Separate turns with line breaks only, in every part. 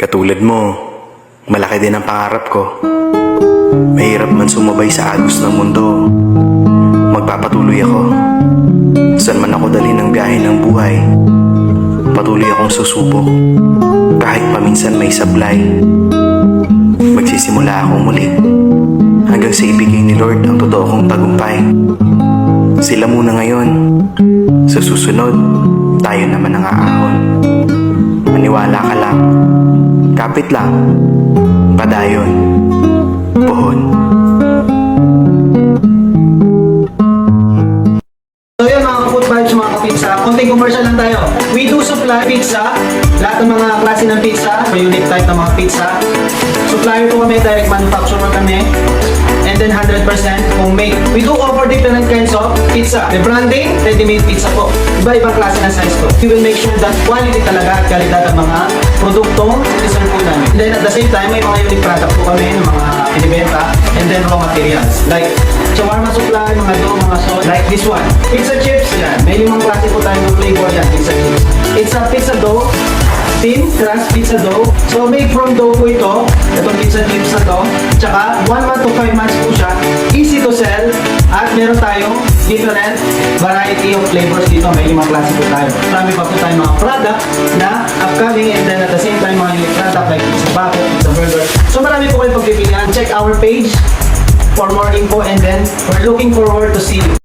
Katulad mo, malaki din ang pangarap ko. Mahirap man sumabay sa agos ng mundo, magpapatuloy ako. Saan man ako dalhin ng biyahe ng buhay, patuloy akong susubok. Kahit paminsan may sablay, magsisimula akong muli, hanggang sa ibigay ni Lord ang totoo kong tagumpay. Sila muna ngayon, sa susunod, tayo naman ang aahon. Maniwala ka lang, kapit lang, padayon, puhon.
So yun mga food vibes, mga kapizza, konting commercial lang tayo. We do supply pizza, lahat ng mga klase ng pizza, may unique type ng mga pizza. Supplier po kami, direct manufacturer kami, and then 100% homemade. We do offer different kinds of pizza. The branding, ready-made pizza po. Iba-ibang klase ng size po. We will make sure that quality talaga at kalidad ang mga produktong siniserve po namin. And then at the same time, may mga unique product po kami ng mga binibenta, and then raw materials. Like shawarma supply, mga dough, mga sauce, like this one. Pizza chips, yan. May limang klase po tayo ng flavor yan, pizza chips. It's a pizza dough, thin crust pizza dough. So made from dough po ito, itong pizza chips na to. Tsaka 1 month to 5 months po siya. Easy to sell. At meron tayong different variety of flavors dito. May limang klase po tayo. Marami pa po tayong mga product na upcoming, and then at the same time mga unique product like pizza bucket, pizza burger. So marami po kayong pagpipilian. Check our page for more info, and then we're looking forward to see you.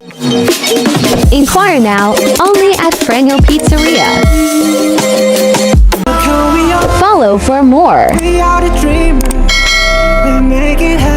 Inquire now only at Frenyo Pizzeria. Follow for more.
We are the dreamers, we make it happen.